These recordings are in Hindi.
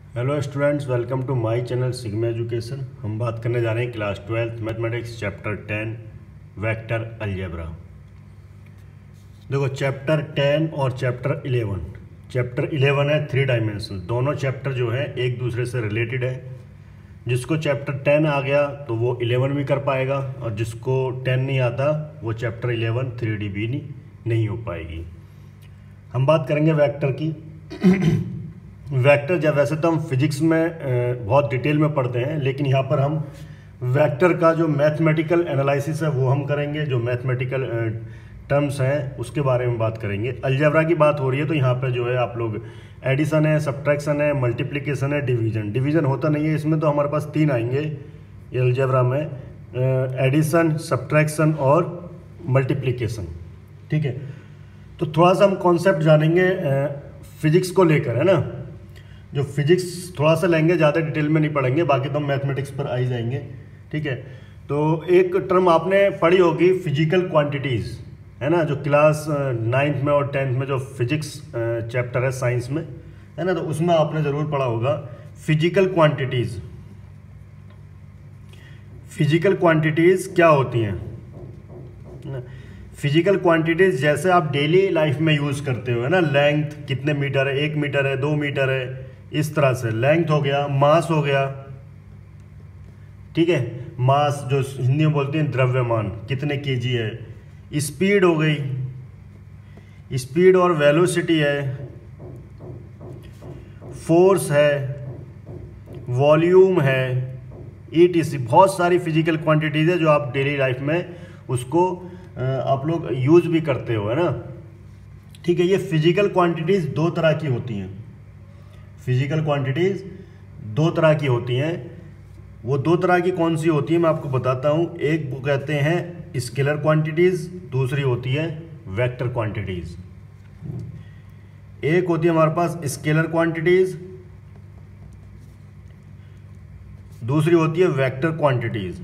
Hello students, welcome to my channel Sigma education. हम बात करने जा रहे हैं class 12 mathematics chapter 10 vector algebra. देखो, चैप्टर 10 और चैप्टर 11। चैप्टर 11 है 3 डायमेंशनल। दोनों चैप्टर जो है एक दूसरे से रिलेटेड है। जिसको चैप्टर 10 आ गया तो वो 11 भी कर पाएगा, और जिसको 10 नहीं आता वो चैप्टर 11 3D भी नहीं हो पाएगी। हम बात करेंगे वेक्टर की। वेक्टर जब वैसे तो हम फिजिक्स में बहुत डिटेल में पढ़ते हैं, लेकिन यहाँ पर हम वेक्टर का जो मैथमेटिकल एनालिसिस है वो हम करेंगे। जो मैथमेटिकल टर्म्स हैं उसके बारे में बात करेंगे। अलजेब्रा की बात हो रही है तो यहाँ पर जो है आप लोग एडिशन है, सब्ट्रैक्शन है, मल्टीप्लिकेशन है, डिवीजन। डिवीजन होता नहीं है इसमें, तो हमारे पास 3 आएंगे ये अलजेब्रा में, एडिशन, सब्ट्रैक्शन और मल्टीप्लिकेशन। ठीक है, तो थोड़ा सा हम कॉन्सेप्ट जानेंगे फिजिक्स को लेकर, है ना। जो फिजिक्स थोड़ा सा लेंगे, ज़्यादा डिटेल में नहीं पढ़ेंगे, बाकी तो हम मैथमेटिक्स पर आ ही जाएंगे। ठीक है, तो एक टर्म आपने पढ़ी होगी फिजिकल क्वांटिटीज़, है ना, जो क्लास 9th में और 10th में जो फिजिक्स चैप्टर है साइंस में, है ना, तो उसमें आपने ज़रूर पढ़ा होगा फिजिकल क्वांटिटीज़। फिजिकल क्वांटिटीज़ क्या होती हैं? फिजिकल क्वांटिटीज़ जैसे आप डेली लाइफ में यूज़ करते हो, है ना। लेंथ कितने मीटर है, 1 मीटर है, 2 मीटर है, इस तरह से लेंथ हो गया, मास हो गया। ठीक है, मास जो हिंदी में बोलते हैं द्रव्यमान, कितने केजी है। स्पीड हो गई, स्पीड और वेलोसिटी है, फोर्स है, वॉल्यूम है, ईटीसी। बहुत सारी फिजिकल क्वांटिटीज है जो आप डेली लाइफ में उसको आप लोग यूज भी करते हो, है ना। ठीक है, ये फिजिकल क्वांटिटीज 2 तरह की होती हैं। फिजिकल क्वांटिटीज 2 तरह की होती हैं। वो 2 तरह की कौन सी होती है मैं आपको बताता हूं। एक वो कहते हैं स्केलर क्वांटिटीज, दूसरी होती है वेक्टर क्वांटिटीज। एक होती है हमारे पास स्केलर क्वांटिटीज, दूसरी होती है वेक्टर क्वांटिटीज।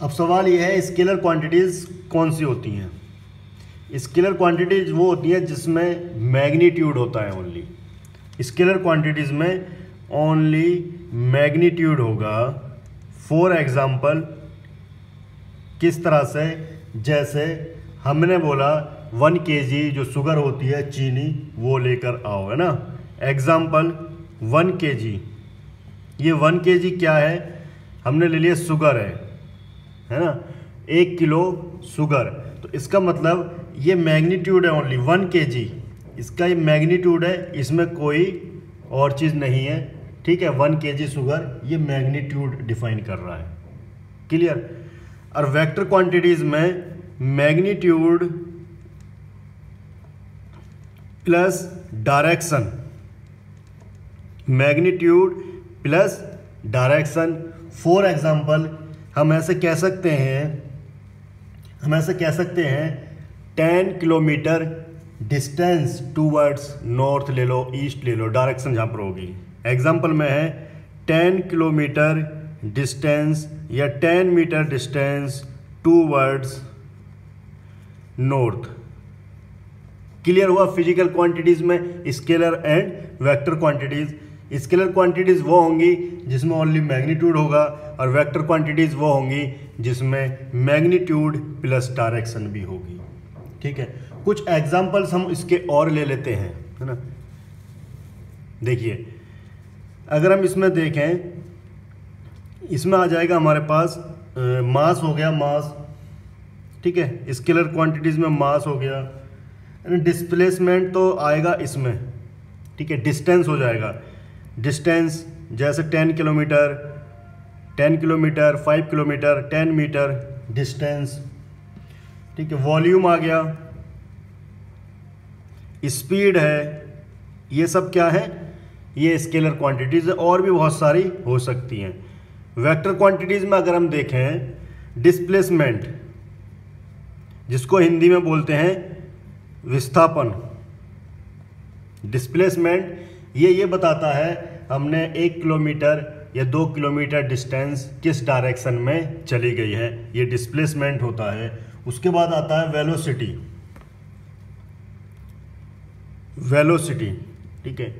अब सवाल यह है स्केलर क्वांटिटीज कौन सी होती हैं। स्केलर क्वांटिटीज वो होती है जिसमें मैग्नीट्यूड होता है ओनली। स्केलर क्वांटिटीज में ओनली मैग्नीट्यूड होगा। फॉर एग्जांपल, किस तरह से, जैसे हमने बोला 1 kg जो शुगर होती है, चीनी, वो लेकर आओ, है ना। एग्जांपल 1 kg, ये 1 kg क्या है, हमने ले लिया शुगर है ना, 1 किलो शुगर। तो इसका मतलब ये मैग्नीट्यूड है ओनली 1 kg, इसका ये मैग्नीट्यूड है, इसमें कोई और चीज़ नहीं है। ठीक है, 1 kg शुगर, ये मैग्नीट्यूड डिफाइन कर रहा है। क्लियर। और वेक्टर क्वांटिटीज में magnitude plus direction, magnitude plus direction. For example हम ऐसे कह सकते हैं 10 किलोमीटर डिस्टेंस टूवर्ड्स नॉर्थ ले लो, ईस्ट ले लो, डायरेक्शन जहाँ पर होगी। एग्जांपल में है 10 किलोमीटर डिस्टेंस या 10 metre distance towards north. Clear हुआ। फिजिकल क्वांटिटीज में scalar and vector quantities. Scalar quantities वो होंगी जिसमें ओनली मैग्नीट्यूड होगा, और वेक्टर क्वांटिटीज वो होंगी जिसमें मैग्नीट्यूड प्लस डायरेक्शन भी होगी। ठीक है, कुछ एग्जांपल्स हम इसके और ले लेते हैं, है ना। देखिए, अगर हम इसमें देखें, इसमें आ जाएगा हमारे पास मास हो गया, मास। ठीक है, स्केलर क्वांटिटीज में मास हो गया। डिस्प्लेसमेंट तो आएगा इसमें। ठीक है, डिस्टेंस हो जाएगा। डिस्टेंस जैसे 10 किलोमीटर, 5 किलोमीटर, 10 मीटर डिस्टेंस। ठीक है, वॉल्यूम आ गया, स्पीड है, ये सब क्या है, ये स्केलर क्वांटिटीज है। और भी बहुत सारी हो सकती हैं। वेक्टर क्वांटिटीज में अगर हम देखें डिस्प्लेसमेंट, जिसको हिंदी में बोलते हैं विस्थापन। डिस्प्लेसमेंट ये बताता है हमने 1 किलोमीटर या 2 किलोमीटर डिस्टेंस किस डायरेक्शन में चली गई है, ये डिस्प्लेसमेंट होता है। उसके बाद आता है वेलोसिटी। वेलोसिटी, ठीक है।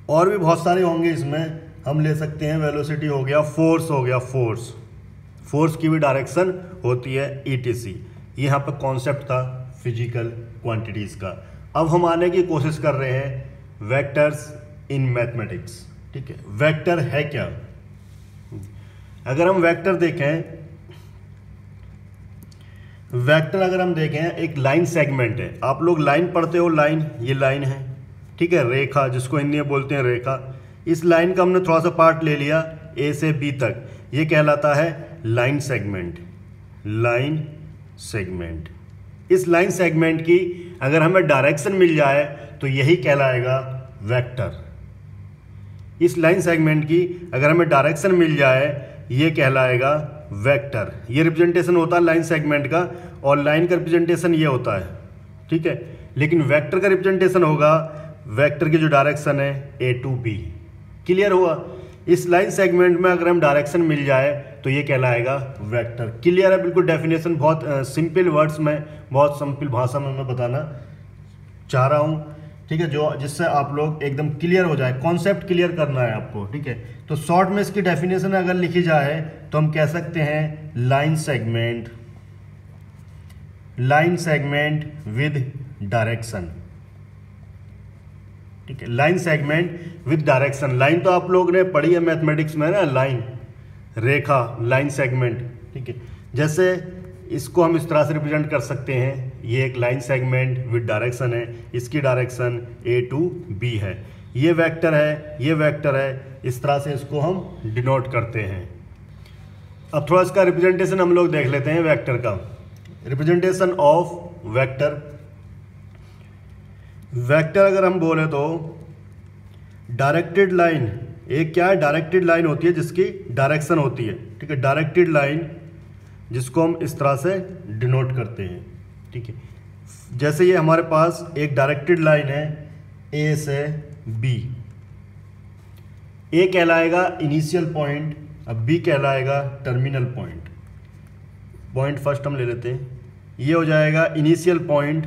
और भी बहुत सारे होंगे इसमें, हम ले सकते हैं वेलोसिटी हो गया, फोर्स हो गया, फोर्स की भी डायरेक्शन होती है ETC। ये यहाँ पर कॉन्सेप्ट था फिजिकल क्वांटिटीज़ का। अब हम आने की कोशिश कर रहे हैं वेक्टर्स इन मैथमेटिक्स, ठीक है। वेक्टर है क्या? अगर हम वेक्टर देखें, वेक्टर अगर हम देखें एक लाइन सेगमेंट है। आप लोग लाइन पढ़ते हो, लाइन, ये लाइन है, ठीक है, रेखा जिसको हिंदी में बोलते हैं रेखा। इस लाइन का हमने थोड़ा सा पार्ट ले लिया A से B तक, ये कहलाता है लाइन सेगमेंट। लाइन सेगमेंट, इस लाइन सेगमेंट की अगर हमें डायरेक्शन मिल जाए तो यही कहलाएगा वेक्टर। इस लाइन सेगमेंट की अगर हमें डायरेक्शन मिल जाए ये कहलाएगा वेक्टर। ये रिप्रेजेंटेशन होता है लाइन सेगमेंट का, और लाइन का रिप्रेजेंटेशन ये होता है, ठीक है। लेकिन वेक्टर का रिप्रेजेंटेशन होगा, वेक्टर की जो डायरेक्शन है A to B। क्लियर हुआ? इस लाइन सेगमेंट में अगर हम डायरेक्शन मिल जाए तो ये कहलाएगा वेक्टर। क्लियर है? बिल्कुल डेफिनेशन बहुत सिंपल वर्ड्स में, बहुत सिंपल भाषा में मैं बताना चाह रहा हूँ, ठीक है, जो जिससे आप लोग एकदम क्लियर हो जाए। कॉन्सेप्ट क्लियर करना है आपको, ठीक है। तो शॉर्ट में इसकी डेफिनेशन अगर लिखी जाए तो हम कह सकते हैं लाइन सेगमेंट विद डायरेक्शन, ठीक है। Line segment with direction. Line तो आप लोग ने पढ़ी है मैथमेटिक्स में ना, लाइन, रेखा, लाइन सेगमेंट, ठीक है। जैसे इसको हम इस तरह से रिप्रेजेंट कर सकते हैं, ये एक लाइन सेगमेंट विद डायरेक्शन है, इसकी डायरेक्शन A to B है, ये वेक्टर है, ये वेक्टर है, इस तरह से इसको हम डिनोट करते हैं। अब थोड़ा इसका रिप्रेजेंटेशन हम लोग देख लेते हैं वेक्टर का। रिप्रेजेंटेशन ऑफ वेक्टर, वेक्टर अगर हम बोले तो डायरेक्टेड लाइन, एक क्या है, डायरेक्टेड लाइन होती है जिसकी डायरेक्शन होती है, ठीक है। डायरेक्टेड लाइन जिसको हम इस तरह से डिनोट करते हैं, ठीक है। जैसे ये हमारे पास एक डायरेक्टेड लाइन है A से B। A कहलाएगा इनिशियल पॉइंट, अब B कहलाएगा टर्मिनल पॉइंट। पॉइंट फर्स्ट हम ले लेते हैं, ये हो जाएगा इनिशियल पॉइंट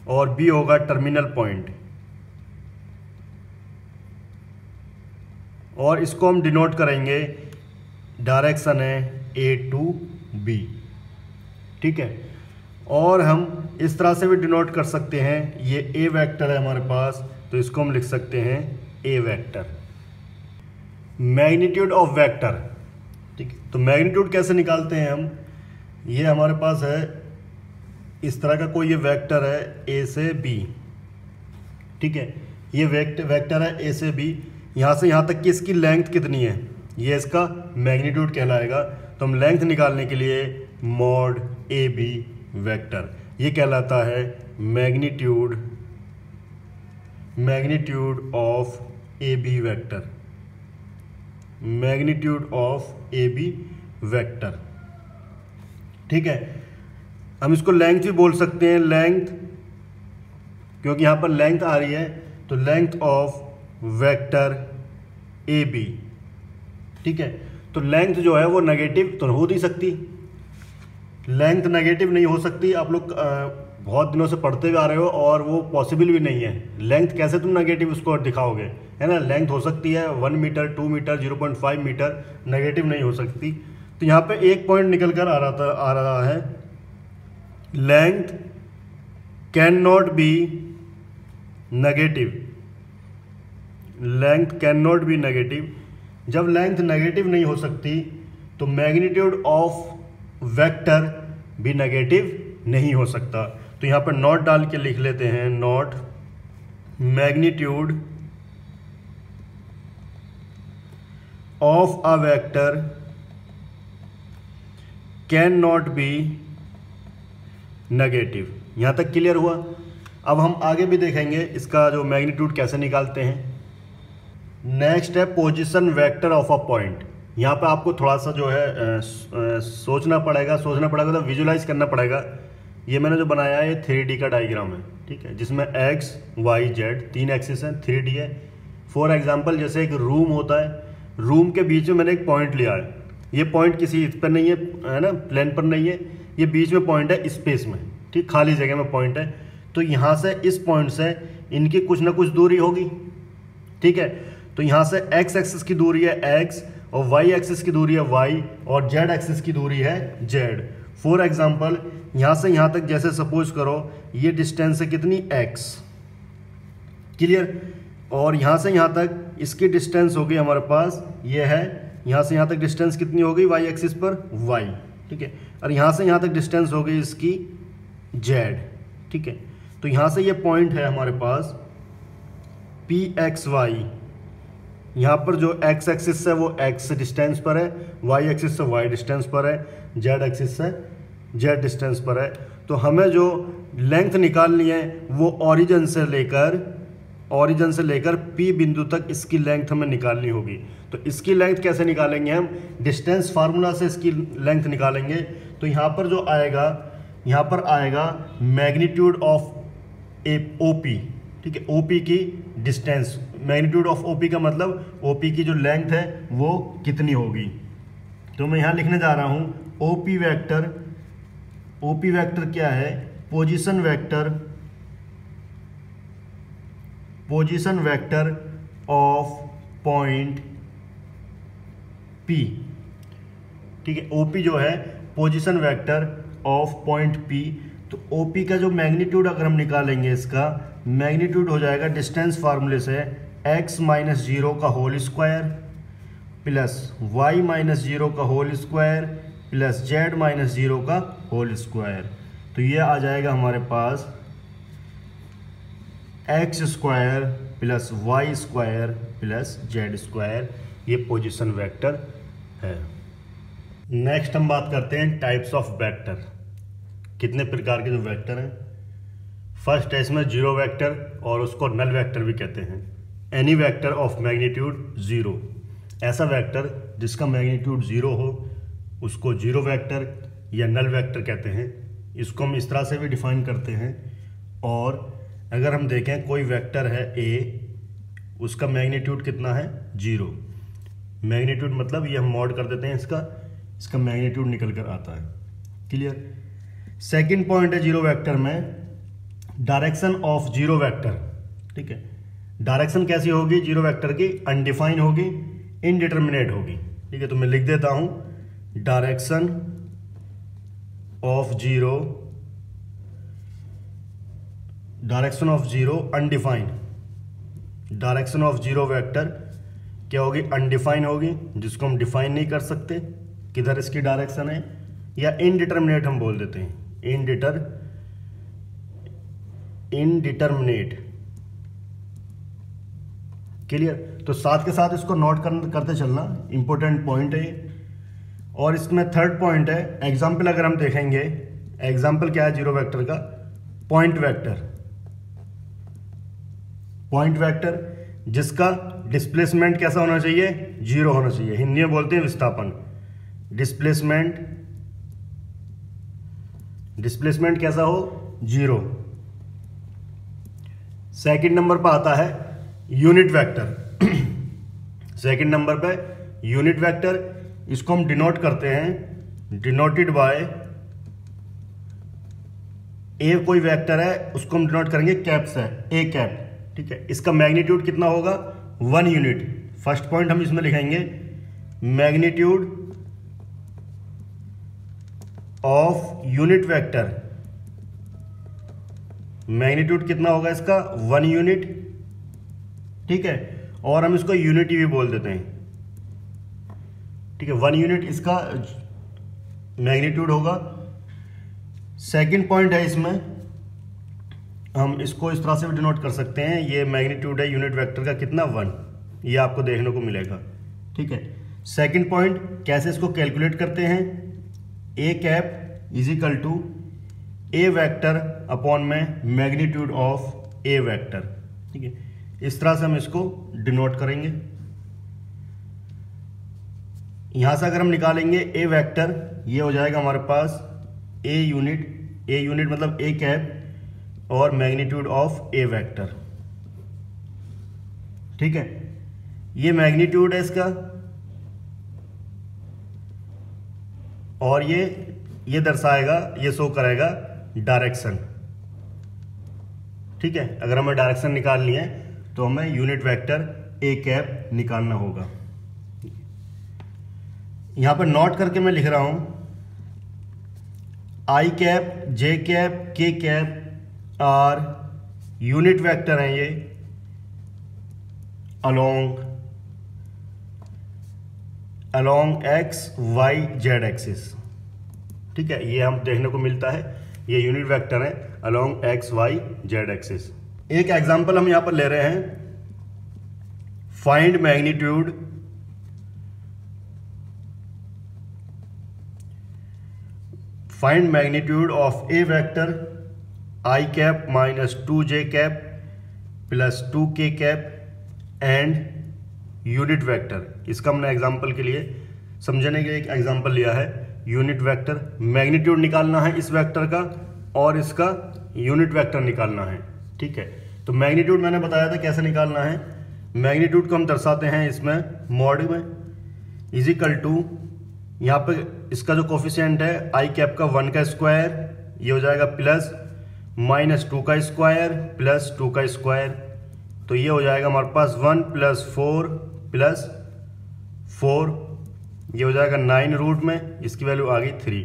और B होगा टर्मिनल पॉइंट, और इसको हम डिनोट करेंगे, डायरेक्शन है A to B, ठीक है। और हम इस तरह से भी डिनोट कर सकते हैं, ये A वेक्टर है हमारे पास, तो इसको हम लिख सकते हैं A vector. Magnitude of vector, ठीक है। तो मैग्नीट्यूड कैसे निकालते हैं हम, ये हमारे पास है इस तरह का कोई ये वेक्टर है A से B, ठीक है। ये वेक्टर है A से B, यहाँ से यहाँ तक की इसकी लेंथ कितनी है, ये इसका मैग्नीट्यूड कहलाएगा। तो हम लेंथ निकालने के लिए मॉड AB वेक्टर, ये कहलाता है magnitude of AB vector, magnitude of AB vector, ठीक है। हम इसको लेंथ भी बोल सकते हैं, लेंथ, क्योंकि यहाँ पर लेंथ आ रही है, तो लेंथ ऑफ वेक्टर AB, ठीक है। तो लेंथ जो है वो नेगेटिव तो हो नहीं सकती, लेंथ नेगेटिव नहीं हो सकती। आप लोग बहुत दिनों से पढ़ते हुए आ रहे हो और वो पॉसिबल भी नहीं है। लेंथ कैसे तुम नेगेटिव उसको दिखाओगे, है ना। लेंथ हो सकती है 1 मीटर, 2 मीटर, 0.5 मीटर, नेगेटिव नहीं हो सकती। तो यहाँ पे एक पॉइंट निकल कर आ रहा है, length can not be negative, length can not be negative. जब लेंथ नेगेटिव नहीं हो सकती तो मैग्नीट्यूड ऑफ वेक्टर भी नेगेटिव नहीं हो सकता। तो यहाँ पर नॉट डाल के लिख लेते हैं, not magnitude of a vector can not be negative. यहाँ तक क्लियर हुआ। अब हम आगे भी देखेंगे इसका जो मैग्नीट्यूड कैसे निकालते हैं। नेक्स्ट है position vector of a point. यहाँ पे आपको थोड़ा सा जो है सोचना पड़ेगा तो विजुलाइज करना पड़ेगा। ये मैंने जो बनाया है ये 3D का डायग्राम है, ठीक है, जिसमें x, y, z 3 एक्सिस हैं, 3D है। फॉर एग्जांपल जैसे एक रूम होता है, रूम के बीच में मैंने एक पॉइंट लिया है। ये पॉइंट किसी इस पर नहीं है ना, प्लेन पर नहीं है, ये बीच में पॉइंट है स्पेस में, ठीक, खाली जगह में पॉइंट है। तो यहाँ से इस पॉइंट से इनकी कुछ ना कुछ दूरी होगी, ठीक है। तो यहाँ से x एक्सिस की दूरी है x और y एक्सिस की दूरी है y और z एक्सिस की दूरी है z। फॉर एग्जाम्पल यहाँ से यहाँ तक जैसे सपोज करो ये डिस्टेंस है कितनी x, क्लियर। और यहाँ से यहाँ तक इसकी डिस्टेंस होगी हमारे पास ये है, यहाँ से यहाँ तक डिस्टेंस कितनी होगी y एक्सिस पर y, ठीक है। और यहाँ से यहाँ तक डिस्टेंस होगी इसकी z, ठीक है। तो यहाँ से ये पॉइंट है हमारे पास PXY, यहाँ पर जो x एक्सिस है वो x डिस्टेंस पर है, y एक्सिस से y डिस्टेंस पर है, z एक्सिस से z डिस्टेंस पर है। तो हमें जो लेंथ निकालनी है वो ओरिजिन से लेकर P बिंदु तक इसकी लेंथ हमें निकालनी होगी। तो इसकी लेंथ कैसे निकालेंगे हम, डिस्टेंस फार्मूला से इसकी लेंथ निकालेंगे। तो यहाँ पर जो आएगा, यहाँ पर आएगा मैग्नीट्यूड ऑफ OP, ठीक है, OP की डिस्टेंस, मैग्नीट्यूड ऑफ OP का मतलब OP की जो लेंथ है वो कितनी होगी। तो मैं यहाँ लिखने जा रहा हूँ OP वेक्टर क्या है, position vector of point P, ठीक है। OP जो है position vector of point P। तो OP का जो मैग्नीट्यूड अगर हम निकालेंगे, इसका मैग्नीट्यूड हो जाएगा डिस्टेंस फार्मूले से x माइनस 0 का whole square plus y minus 0 का whole square plus z minus 0 का होल स्क्वायर। तो ये आ जाएगा हमारे पास x square plus y square plus z square, ये पोजीशन वेक्टर है। नेक्स्ट हम बात करते हैं टाइप्स ऑफ वेक्टर, कितने प्रकार के जो वेक्टर हैं। फर्स्ट है इसमें जीरो वेक्टर और उसको नल वेक्टर भी कहते हैं। एनी वेक्टर ऑफ मैग्नीट्यूड 0, ऐसा वेक्टर जिसका मैग्नीट्यूड 0 हो उसको जीरो वेक्टर या नल वेक्टर कहते हैं। इसको हम इस तरह से भी डिफाइन करते हैं। और अगर हम देखें कोई वेक्टर है A, उसका मैग्नीट्यूड कितना है 0, मैग्नीट्यूड मतलब ये हम मॉड कर देते हैं इसका मैग्नीट्यूड निकल कर आता है, क्लियर। सेकंड पॉइंट है जीरो वेक्टर में डायरेक्शन ऑफ जीरो वेक्टर, ठीक है। डायरेक्शन कैसी होगी जीरो वेक्टर की, अनडिफाइन होगी, इनडिटर्मिनेट होगी, ठीक है। तो मैं लिख देता हूं direction of zero undefined, direction of zero vector क्या होगी, अनडिफाइन होगी, जिसको हम डिफाइन नहीं कर सकते किधर इसकी डायरेक्शन है, या इनडिटर्मिनेट हम बोल देते हैं, इनडिटर्मिनेट, क्लियर। तो साथ के साथ इसको नोट करते चलना, इंपॉर्टेंट पॉइंट है ये। और इसमें थर्ड पॉइंट है एग्जाम्पल, अगर हम देखेंगे एग्जाम्पल क्या है जीरो वेक्टर का, पॉइंट वेक्टर जिसका डिस्प्लेसमेंट कैसा होना चाहिए, 0 होना चाहिए, हिंदी में बोलते हैं विस्थापन। डिस्प्लेसमेंट कैसा हो, 0। सेकंड नंबर पर आता है यूनिट वेक्टर। सेकंड नंबर पे यूनिट वेक्टर, इसको हम डिनोट करते हैं, डिनोटेड बाय ए, कोई वेक्टर है उसको हम डिनोट करेंगे कैप से, ए कैप, ठीक है। इसका मैग्नीट्यूड कितना होगा 1 यूनिट। फर्स्ट पॉइंट हम इसमें लिखेंगे magnitude of unit vector, magnitude कितना होगा इसका 1 यूनिट, ठीक है। और हम इसको यूनिटी भी बोल देते हैं, ठीक है। 1 यूनिट इसका मैग्नीट्यूड होगा। सेकंड पॉइंट है इसमें, हम इसको इस तरह से भी डिनोट कर सकते हैं, ये मैग्नीट्यूड है यूनिट वेक्टर का कितना 1, ये आपको देखने को मिलेगा, ठीक है। सेकंड पॉइंट कैसे इसको कैलकुलेट करते हैं, A cap is equal to A vector upon में मैग्नीट्यूड ऑफ ए वेक्टर, ठीक है। इस तरह से हम इसको डिनोट करेंगे। यहां से अगर हम निकालेंगे ए वेक्टर, ये हो जाएगा हमारे पास ए यूनिट मतलब ए कैप और मैग्नीट्यूड ऑफ ए वेक्टर, ठीक है। ये मैग्नीट्यूड है इसका, और ये दर्शाएगा, ये शो करेगा डायरेक्शन, ठीक है, अगर हमें डायरेक्शन निकालनी है तो हमें यूनिट वेक्टर ए कैप निकालना होगा। यहां पर नोट करके मैं लिख रहा हूं I cap, J cap, K cap are unit vector हैं ये along X Y Z axis. ठीक है, ये हम देखने को मिलता है, ये यूनिट वेक्टर है along X Y Z axis. एक एग्जांपल हम यहां पर ले रहे हैं, find magnitude of A vector I cap minus 2j cap plus 2k cap and unit vector. इसका हमने एग्जांपल के लिए समझने के लिए एक एग्जांपल लिया है। यूनिट वेक्टर मैग्नीट्यूड निकालना है इस वेक्टर का और इसका यूनिट वेक्टर निकालना है। ठीक है, तो मैग्नीट्यूड मैंने बताया था कैसे निकालना है। मैग्नीट्यूड को हम दर्शाते हैं इसमें मॉड में इजिकल टू, यहाँ पे इसका जो कोफिशिएंट है आई कैप का 1 का स्क्वायर, ये हो जाएगा प्लस माइनस 2 का स्क्वायर प्लस 2 का स्क्वायर, तो ये हो जाएगा हमारे पास 1 प्लस 4 प्लस 4, ये हो जाएगा 9 रूट में, इसकी वैल्यू आ गई 3।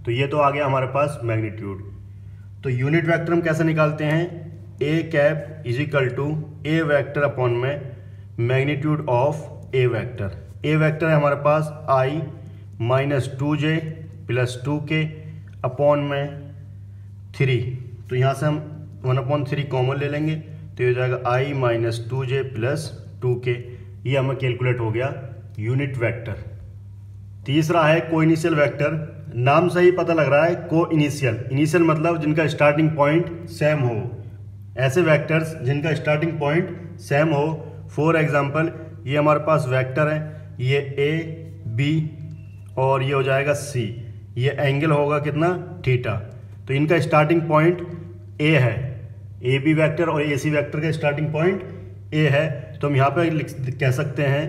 तो ये तो आ गया हमारे पास मैग्नीट्यूड। तो यूनिट वेक्टर हम कैसे निकालते हैं, A cap is equal to A vector upon में magnitude of A vector. A vector है हमारे पास I minus 2j plus 2k upon में 3, तो यहाँ से हम 1/3 कॉमन ले लेंगे, तो ये हो जाएगा आई माइनस 2j प्लस 2k। ये हमें कैलकुलेट हो गया यूनिट वेक्टर। तीसरा है को इनिशियल वेक्टर। नाम से ही पता लग रहा है को इनिशियल, इनिशियल मतलब जिनका स्टार्टिंग पॉइंट सेम हो, ऐसे वेक्टर्स जिनका स्टार्टिंग पॉइंट सेम हो। फॉर एग्जांपल ये हमारे पास वेक्टर है, ये ए बी और ये हो जाएगा सी, ये एंगल होगा कितना थीटा, तो इनका स्टार्टिंग पॉइंट ए है। ए बी वेक्टर और ए सी वेक्टर का स्टार्टिंग पॉइंट ए है, तो हम यहाँ पे कह सकते हैं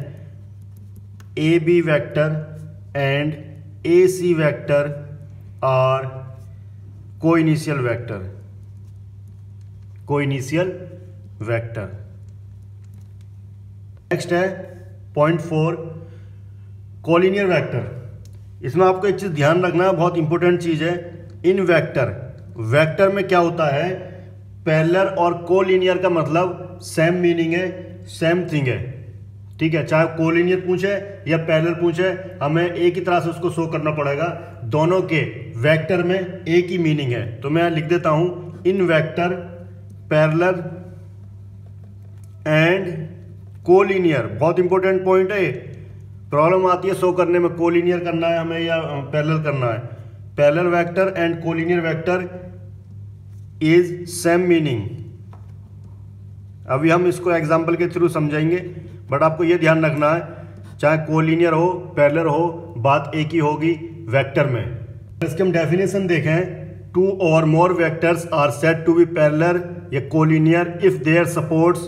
A B vector and A C vector are को इनिशियल वेक्टर। नेक्स्ट है पॉइंट 4 कोलिनियर वेक्टर। इसमें आपको एक चीज ध्यान रखना है, बहुत इंपॉर्टेंट चीज है। इन वेक्टर में क्या होता है, पैरेलल और कोलिनियर का मतलब सेम मीनिंग है, सेम थिंग है। ठीक है, चाहे कोलिनियर पूछे या पैरेलल पूछे, हमें एक ही तरह से उसको शो करना पड़ेगा। दोनों के वेक्टर में एक ही मीनिंग है, तो मैं लिख देता हूं इन वेक्टर पैरेलल एंड कोलिनियर। बहुत इंपॉर्टेंट पॉइंट है, प्रॉब्लम आती है शो करने में, कोलिनियर करना है हमें या पैरेलल करना है। Parallel vector and collinear vector is same meaning. अभी हम इसको एग्जांपल के थ्रू समझेंगे, बट आपको यह ध्यान रखना है चाहे कोलिनियर हो पैरेलल हो, बात एक ही होगी वेक्टर में। इसके हम डेफिनेशन देखें, 2 or more vectors are said to be parallel या collinear if their supports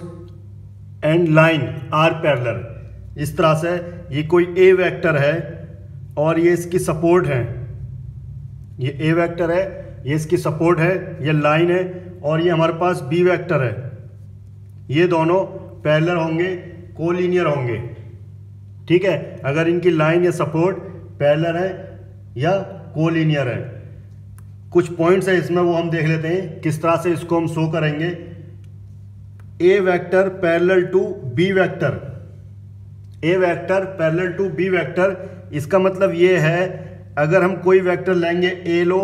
and line are parallel। इस तरह से ये कोई ए वेक्टर है और ये इसकी सपोर्ट है, ये ए वेक्टर है, ये इसकी सपोर्ट है, ये लाइन है, और ये हमारे पास बी वेक्टर है। ये दोनों पैरेलल होंगे, कोलिनियर होंगे। ठीक है, अगर इनकी लाइन या सपोर्ट पैरेलल है या कोलिनियर है। कुछ पॉइंट्स है इसमें, वो हम देख लेते हैं किस तरह से इसको हम शो करेंगे। A vector parallel to B vector, A vector parallel to B vector, इसका मतलब ये है अगर हम कोई वेक्टर लेंगे ए लो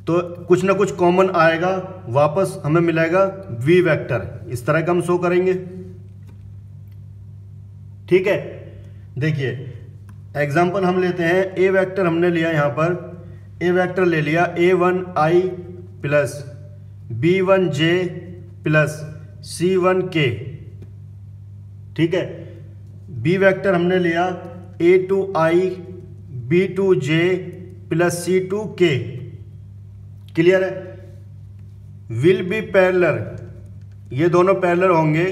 तो कुछ ना कुछ कॉमन आएगा, वापस हमें मिलेगा वी वेक्टर। इस तरह का हम शो करेंगे। ठीक है, देखिए एग्जांपल हम लेते हैं। ए वेक्टर हमने लिया, यहां पर ए वेक्टर ले लिया a1i plus b1j plus c1k। ठीक है, बी वेक्टर हमने लिया a2i b2j plus c2k। Clear है, विल बी पैरेलल, ये दोनों पैरेलल होंगे।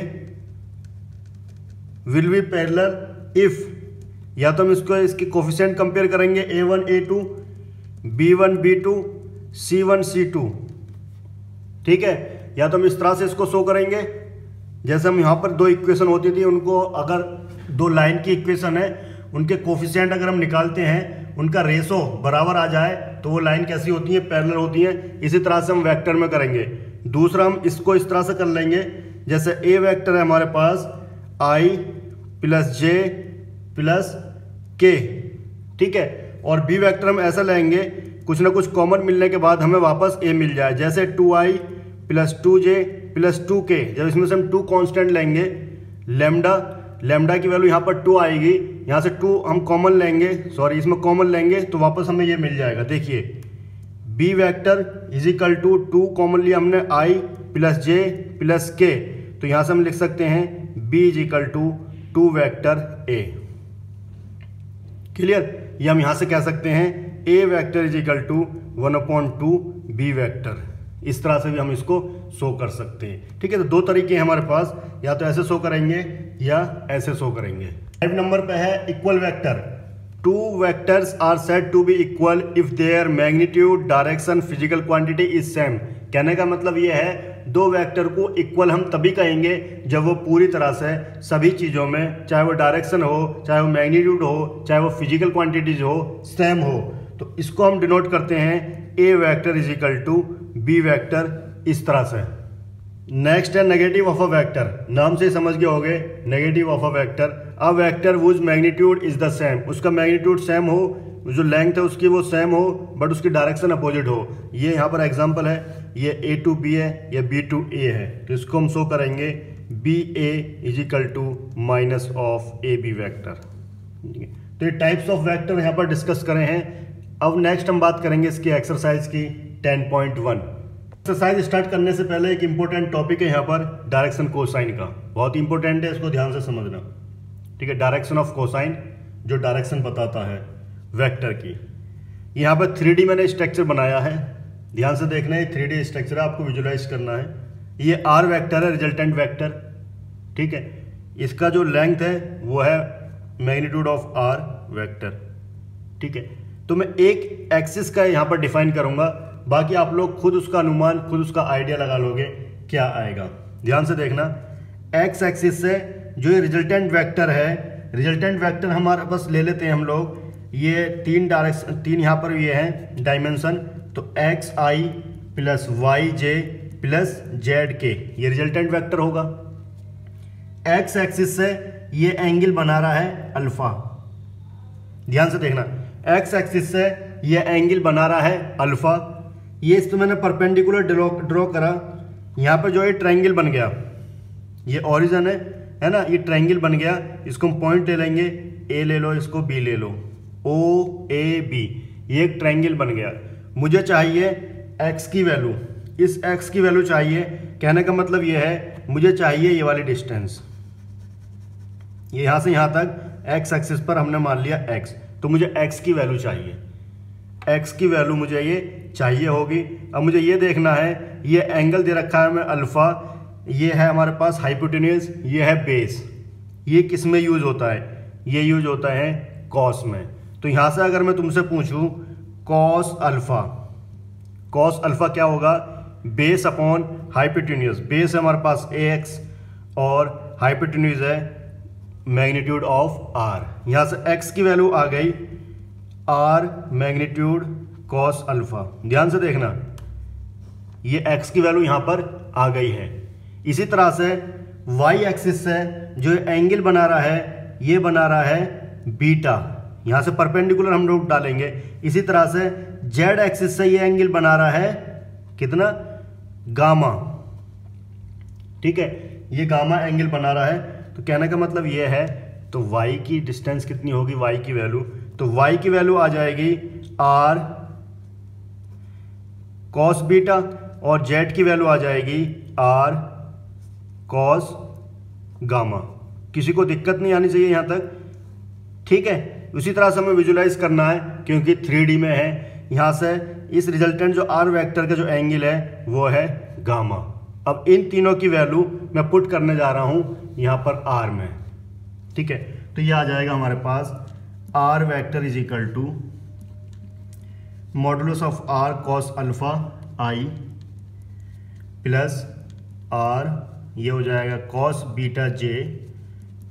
विल बी पैरेलल इफ, या तो हम इसको इसकी कोफिशिएंट कंपेयर करेंगे a1 a2 b1 b2 c1 c2। ठीक है, या तो हम इस तरह से इसको शो करेंगे, जैसे हम यहाँ पर दो इक्वेशन होती थी, उनको अगर दो लाइन की इक्वेशन है, उनके कोफिशिएंट अगर हम निकालते हैं, उनका रेशो बराबर आ जाए तो वो लाइन कैसी होती है, पैरेलल होती है। इसी तरह से हम वेक्टर में करेंगे। दूसरा हम इसको इस तरह से कर लेंगे, जैसे ए वेक्टर है हमारे पास i प्लस जे प्लस के, ठीक है, और बी वेक्टर हम ऐसा लेंगे कुछ ना कुछ कॉमन मिलने के बाद हमें वापस ए मिल जाए, जैसे 2i plus 2j plus 2k। जब इसमें से हम 2 कांस्टेंट लेंगे, लेमडा की वैल्यू यहाँ पर 2 आएगी, यहाँ से 2 हम कॉमन लेंगे, सॉरी इसमें कॉमन लेंगे तो वापस हमें ये मिल जाएगा। देखिए B vector is equal to 2 common लिया हमने i प्लस जे प्लस के, तो यहाँ से हम लिख सकते हैं b is equal to 2 vector a। Clear? ये हम यहाँ से कह सकते हैं a vector is equal to 1/2 b vector. इस तरह से भी हम इसको शो कर सकते हैं, ठीक है। तो दो तरीके हैं हमारे पास, या तो ऐसे शो करेंगे या ऐसे शो करेंगे। 5 नंबर पे है equal vector. 2 vectors are said to be equal if their magnitude, direction, physical quantity is same. कहने का मतलब ये है दो वेक्टर को इक्वल हम तभी कहेंगे जब वो पूरी तरह से सभी चीज़ों में, चाहे वो डायरेक्शन हो, चाहे वो मैग्नीट्यूड हो, चाहे वो फिजिकल क्वांटिटीज हो, सेम हो। तो इसको हम डिनोट करते हैं A vector is equal to B vector, इस तरह से। नेक्स्ट है नेगेटिव ऑफ अ वेक्टर। नाम से समझ गए होंगे, negative of a vector, a vector was magnitude is the same. उसका मैग्नीट्यूड सेम हो, जो लेंथ है उसकी वो सेम हो, बट उसकी डायरेक्शन अपोजिट हो। ये यहाँ पर एग्जांपल है, ये a टू b है, ये b टू a है, तो इसको हम शो करेंगे B A is equal to minus of A B vector. तो ये टाइप्स ऑफ वेक्टर यहाँ पर डिस्कस करें हैं। अब नेक्स्ट हम बात करेंगे इसकी एक्सरसाइज की 10.1। एक्सरसाइज स्टार्ट करने से पहले एक इंपॉर्टेंट टॉपिक है यहाँ पर, डायरेक्शन कोसाइन का। बहुत इंपॉर्टेंट है, इसको ध्यान से समझना, ठीक है। डायरेक्शन ऑफ कोसाइन, जो डायरेक्शन बताता है वेक्टर की। यहाँ पर 3D मैंने स्ट्रक्चर बनाया है, ध्यान से देखना है। 3D स्ट्रक्चर आपको विजुलाइज करना है। ये आर वेक्टर है, रिजल्टेंट वेक्टर, ठीक है। इसका जो लेंथ है वो है मैग्नीट्यूड ऑफ आर वेक्टर, ठीक है। तो मैं एक एक्सिस का यहाँ पर डिफाइन करूंगा, बाकी आप लोग खुद उसका अनुमान, खुद उसका आइडिया लगा लोगे क्या आएगा। ध्यान से देखना, एक्स एक्सिस से जो ये रिजल्टेंट वेक्टर है, रिजल्टेंट वेक्टर हमारे पास ले लेते हैं हम लोग। ये 3 डायरेक्शन, 3 यहाँ पर ये है डायमेंशन, तो x I plus Y J plus Z K, ये रिजल्टेंट वेक्टर होगा। एक्स एक्सिस से ये एंगल बना रहा है अल्फा। ध्यान से देखना, एक्स एक्सिस से ये एंगल बना रहा है अल्फा। ये इस तो मैंने परपेंडिकुलर ड्रॉ करा, यहाँ पर जो ये ट्रायंगल बन गया, ये ओरिजिन है ना, ये ट्रायंगल बन गया। इसको हम पॉइंट ले लेंगे, ए ले लो, इसको बी ले लो, ओ ए बी, ये एक ट्रायंगल बन गया। मुझे चाहिए x की वैल्यू, इस x की वैल्यू चाहिए। कहने का मतलब ये है मुझे चाहिए ये वाली डिस्टेंस, ये यहाँ से यहाँ तक x एक्सिस पर हमने मान लिया x, तो मुझे x की वैल्यू चाहिए, x की वैल्यू मुझे ये चाहिए होगी। अब मुझे ये देखना है, ये एंगल दे रखा है हमें अल्फा, ये है हमारे पास हाइपोटेन्यूज, ये है बेस। ये किस में यूज होता है? ये यूज होता है कॉस में। तो यहाँ से अगर मैं तुमसे पूछूं कॉस अल्फा क्या होगा? Base upon hypotenuse. बेस है हमारे पास ax और हाइपोटेन्यूज है मैग्नीट्यूड ऑफ r। यहाँ से x की वैल्यू आ गई r मैग्नीट्यूड कॉस अल्फा। ध्यान से देखना, ये x की वैल्यू यहाँ पर आ गई है। इसी तरह से y एक्सिस से जो एंगल बना रहा है, ये बना रहा है बीटा, यहाँ से परपेंडिकुलर हम लोग डालेंगे। इसी तरह से z एक्सिस से ये एंगल बना रहा है कितना? गामा, ठीक है, ये गामा एंगल बना रहा है। तो कहने का मतलब ये है, तो y की डिस्टेंस कितनी होगी? y की वैल्यू, तो y की वैल्यू आ जाएगी r कॉस बीटा और z की वैल्यू आ जाएगी r कॉस गामा। किसी को दिक्कत नहीं आनी चाहिए यहाँ तक, ठीक है। उसी तरह से हमें विजुलाइज करना है क्योंकि 3D में है। यहाँ से इस रिजल्टेंट जो r वेक्टर का जो एंगल है वो है गामा। अब इन तीनों की वैल्यू मैं पुट करने जा रहा हूँ यहाँ पर r में, ठीक है। तो ये आ जाएगा हमारे पास r vector is equal to modulus of r cos alpha i plus R, ये हो जाएगा cos beta J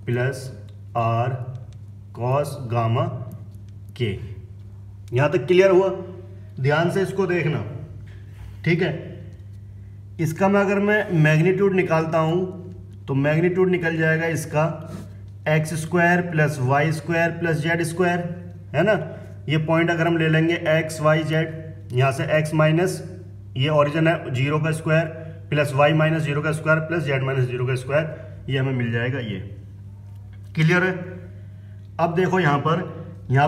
plus R cos gamma K. यहाँ तक क्लियर हुआ? ध्यान से इसको देखना, ठीक है। इसका मैं अगर मैं मैग्नीट्यूड निकालता हूँ तो मैग्नीट्यूड निकल जाएगा इसका X square plus Y square plus Z square, है ना। ये पॉइंट अगर हम ले लेंगे एक्स वाई जेड, यहाँ से एक्स माइनस ये ओरिजिन है 0 का स्क्वायर प्लस वाई माइनस 0 का स्क्वायर प्लस जेड माइनस 0 का स्क्वायर, ये हमें मिल जाएगा। ये क्लियर है? अब देखो यहाँ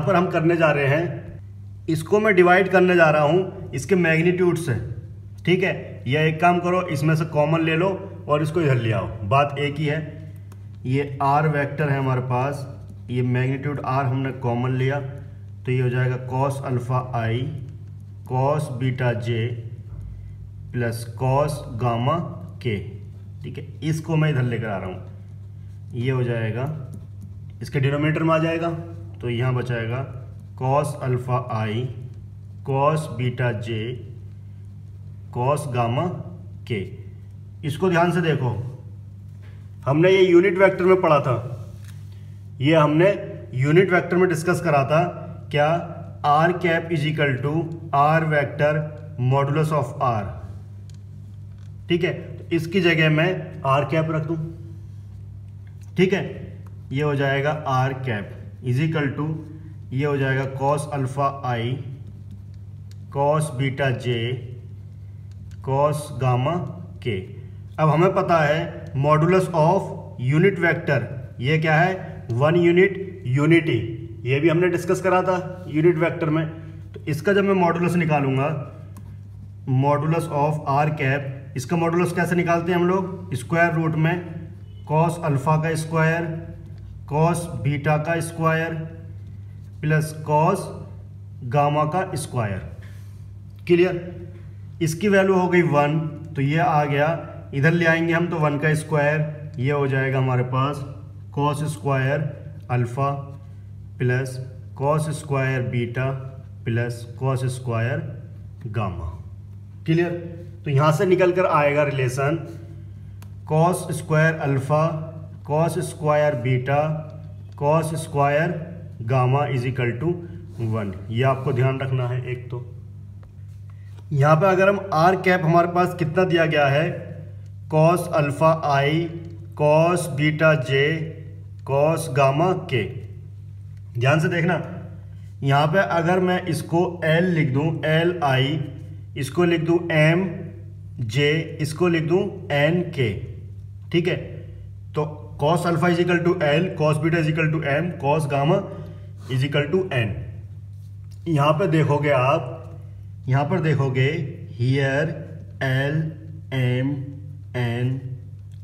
पर हम करने जा रहे हैं, इसको मैं डिवाइड करने जा रहा हूँ इसके मैग्नीट्यूड से, ठीक है। या एक काम करो, इसमें से कॉमन ले लो और इसको इधर ले आओ, बात एक ही है। ये आर वेक्टर है हमारे पास, ये मैग्नीट्यूड आर हमने कॉमन लिया तो ये हो जाएगा cos alpha I cos beta J plus cos gamma के, ठीक है। इसको मैं इधर लेकर आ रहा हूँ, ये हो जाएगा इसके डिनोमिनेटर में आ जाएगा, तो यहाँ बचाएगा cos alpha I cos beta J cos gamma के। इसको ध्यान से देखो, हमने ये यूनिट वेक्टर में पढ़ा था, ये हमने यूनिट वेक्टर में डिस्कस करा था। क्या? R cap is equal to R vector modulus of R, ठीक है। तो इसकी जगह मैं आर कैप रख दूं, ठीक है। ये हो जाएगा R cap is equal to, ये हो जाएगा cos alpha I cos beta J cos gamma K. अब हमें पता है मॉडुलस ऑफ यूनिट वेक्टर, ये क्या है? 1 यूनिट यूनिटी, ये भी हमने डिस्कस करा था यूनिट वेक्टर में। तो इसका जब मैं मॉडुलस निकालूंगा, मॉडुलस ऑफ आर कैप, इसका मॉडुलस कैसे निकालते हैं हम लोग? स्क्वायर रूट में कॉस अल्फा का स्क्वायर कॉस बीटा का स्क्वायर प्लस कॉस गामा का स्क्वायर। क्लियर? इसकी वैल्यू हो गई 1, तो ये आ गया, इधर ले आएंगे हम तो 1 का स्क्वायर, ये हो जाएगा हमारे पास cos square alpha plus cos square beta plus cos square gamma. Clear? तो यहाँ से निकल कर आएगा relation cos square alpha cos square beta cos square gamma is equal to 1। ये आपको ध्यान रखना है। एक तो यहाँ पे अगर हम आर कैप, हमारे पास कितना दिया गया है? Cos alpha I cos beta J cos gamma के। ध्यान से देखना, यहाँ पे अगर मैं इसको एल लिख दूँ, एल आई, इसको लिख दूँ एम जे, इसको लिख दूँ एन के, ठीक है। तो cos alpha is equal to L cos beta is equal to M cos gamma is equal to N. यहाँ पे देखोगे आप, यहाँ पर देखोगे here L M N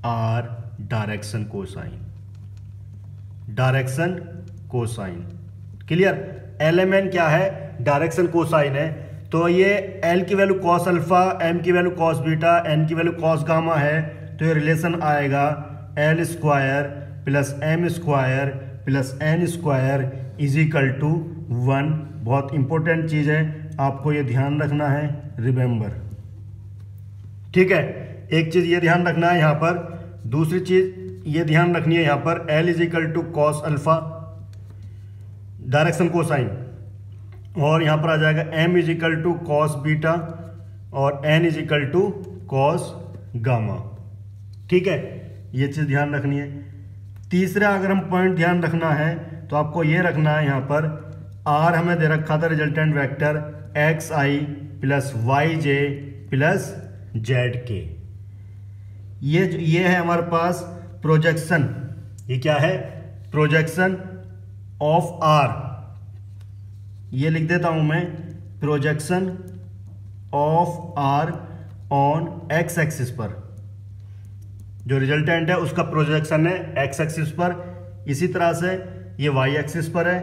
are direction cosine, direction cosine. Clear? L M N क्या है? डायरेक्शन कोसाइन है। तो ये एल की वैल्यू कॉस अल्फा, एम की वैल्यू कॉस बीटा, एन की वैल्यू कॉस गामा है, तो ये रिलेशन आएगा L square plus M square plus N square is equal to 1। बहुत इंपॉर्टेंट चीज़ है, आपको ये ध्यान रखना है, रिमेंबर, ठीक है। एक चीज़ ये ध्यान रखना है यहाँ पर, दूसरी चीज़ ये ध्यान रखनी है यहाँ पर, L is equal to cos alpha direction cosine, और यहाँ पर आ जाएगा M is equal to cos beta और N is equal to cos gamma, ठीक है। ये चीज़ ध्यान रखनी है। तीसरा अगर हम पॉइंट ध्यान रखना है तो आपको ये रखना है, यहाँ पर आर हमें दे रखा था resultant vector X I plus Y J plus Z K. ये है हमारे पास प्रोजेक्शन, ये क्या है? Projection of R. ये लिख देता हूं मैं, projection of R on X axis पर, जो रिजल्टेंट है उसका प्रोजेक्शन है एक्स एक्सिस पर। इसी तरह से ये वाई एक्सिस पर है,